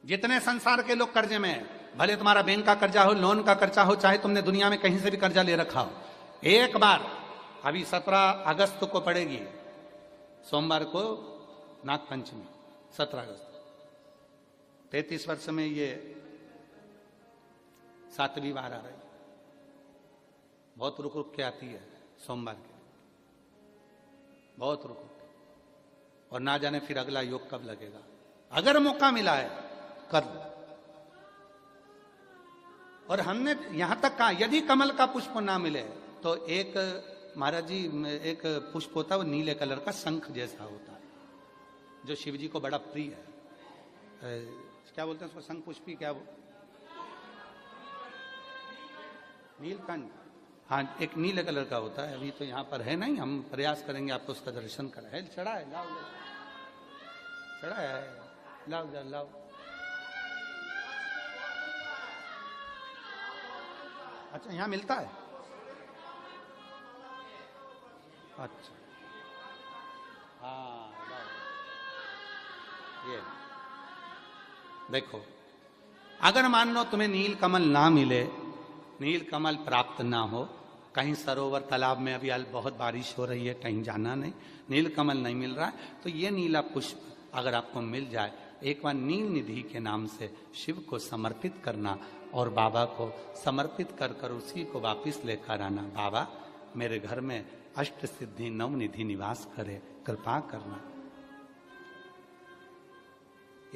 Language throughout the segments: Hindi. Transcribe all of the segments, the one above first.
जितने संसार के लोग कर्जे में है, भले तुम्हारा बैंक का कर्जा हो, लोन का कर्जा हो, चाहे तुमने दुनिया में कहीं से भी कर्जा ले रखा हो, एक बार अभी 17 अगस्त को पड़ेगी, सोमवार को नाग पंचमी, 17 अगस्त। 33 वर्ष में ये 7वीं बार आ रही, बहुत रुक रुक के आती है सोमवार के, बहुत रुक रुक के, और ना जाने फिर अगला योग कब लगेगा। अगर मौका मिला है कर लो। और हमने यहां तक कहा यदि कमल का पुष्प ना मिले तो एक महाराज जी एक पुष्प होता है, वो नीले कलर का शंख जैसा होता है, जो शिव जी को बड़ा प्रिय है। क्या बोलते हैं उसको, शंख पुष्पी, क्या वो नीलकंठ, हाँ एक नीले कलर का होता है। अभी तो यहाँ पर है नहीं, हम प्रयास करेंगे आपको उसका दर्शन कराए। चढ़ा है, लाओ चढ़ा है, लाओ जा लाओ। अच्छा यहाँ मिलता है, अच्छा हाँ ये देखो, अगर मान लो तुम्हें नील कमल ना मिले, नील कमल प्राप्त ना हो, कहीं सरोवर तालाब में अभी बहुत बारिश हो रही है, कहीं जाना नहीं, नील कमल नहीं मिल रहा है, तो ये नीला पुष्प अगर आपको मिल जाए, एक बार नील निधि के नाम से शिव को समर्पित करना और बाबा को समर्पित कर कर उसी को वापिस लेकर आना। बाबा मेरे घर में अष्ट सिद्धि नव निधि निवास करे, कृपा करना।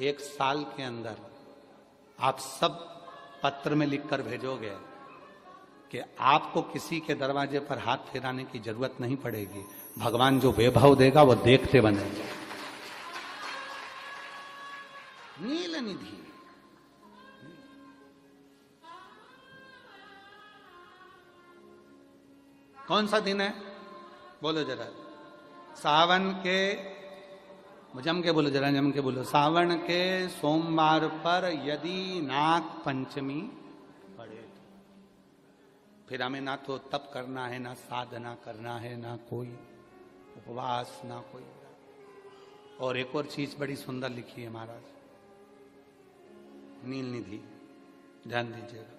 1 साल के अंदर आप सब पत्र में लिखकर भेजोगे कि आपको किसी के दरवाजे पर हाथ फेराने की जरूरत नहीं पड़ेगी, भगवान जो वैभव देगा वो देखते बनेंगे। नील निधि, कौन सा दिन है बोलो जरा, सावन के, जम के बोलो जरा, जम के बोलो, सावन के सोमवार पर यदि नाग पंचमी पड़े तो फिर हमें ना तो तप करना है, ना साधना करना है, ना कोई उपवास, ना कोई। और एक और चीज बड़ी सुंदर लिखी है महाराज, नील निधि, ध्यान दीजिएगा।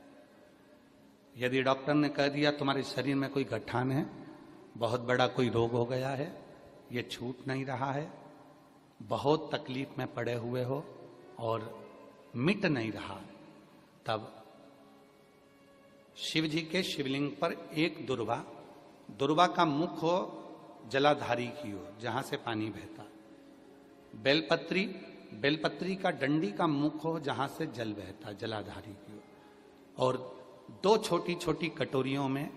यदि डॉक्टर ने कह दिया तुम्हारे शरीर में कोई गठान है, बहुत बड़ा कोई रोग हो गया है, ये छूट नहीं रहा है, बहुत तकलीफ में पड़े हुए हो और मिट नहीं रहा, तब शिव जी के शिवलिंग पर एक दुर्वा, दुर्वा का मुख हो जलाधारी की ओर जहां से पानी बहता, बेलपत्री, बेलपत्री का डंडी का मुख हो जहां से जल बहता जलाधारी की ओर, और 2 छोटी छोटी कटोरियों में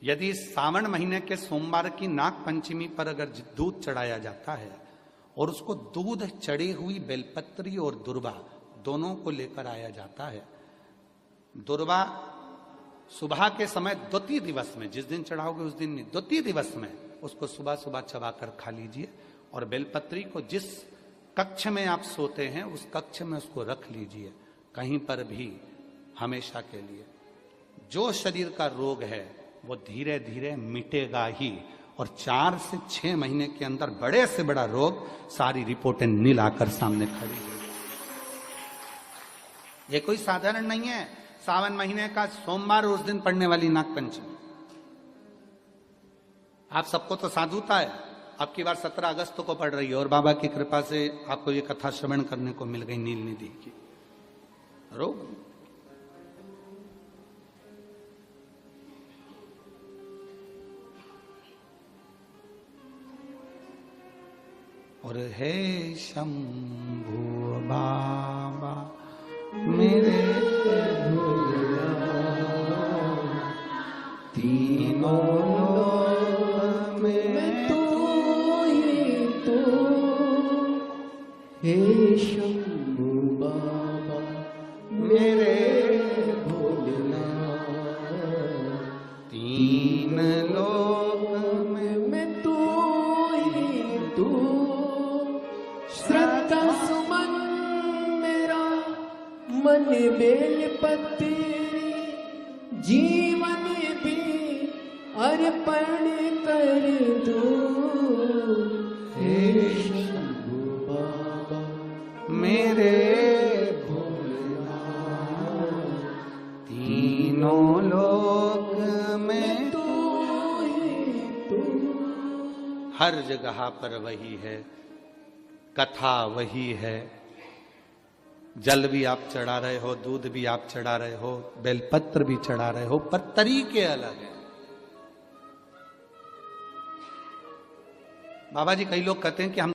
यदि सावन महीने के सोमवार की नाग पंचमी पर अगर दूध चढ़ाया जाता है और उसको दूध चढ़ी हुई बेलपत्री और दुर्वा दोनों को लेकर आया जाता है, दुर्वा सुबह के समय द्वितीय दिवस में, जिस दिन चढ़ाओगे उस दिन नहीं, द्वितीय दिवस में उसको सुबह सुबह चबाकर खा लीजिए, और बेलपत्री को जिस कक्ष में आप सोते हैं उस कक्ष में उसको रख लीजिए, कहीं पर भी हमेशा के लिए। जो शरीर का रोग है वो धीरे धीरे मिटेगा ही, और 4 से 6 महीने के अंदर बड़े से बड़ा रोग सारी रिपोर्टें नील आकर सामने खड़ी है। ये कोई साधारण नहीं है, सावन महीने का सोमवार उस दिन पड़ने वाली नाग पंचमी। आप सबको तो साधुता है, अब की बार 17 अगस्त को पड़ रही है, और बाबा की कृपा से आपको ये कथा श्रवण करने को मिल गई नील निधि की। रोग और हे शंभु बाबा मेरे तीनों लोक में तू ही तू, हे शंभु बाबा मेरे भोलेनाथ, तीन लोक में तू ही तू, श्रद्धा सुमन मेरा मन बेल पत्री, जीवन भी अर्पण कर दूं, हे शंभु बाबा मेरे तीनों लोक में तू हर जगह पर वही है, कथा वही है। जल भी आप चढ़ा रहे हो, दूध भी आप चढ़ा रहे हो, बेलपत्र भी चढ़ा रहे हो, पर तरीके अलग है। बाबा जी, कई लोग कहते हैं कि हम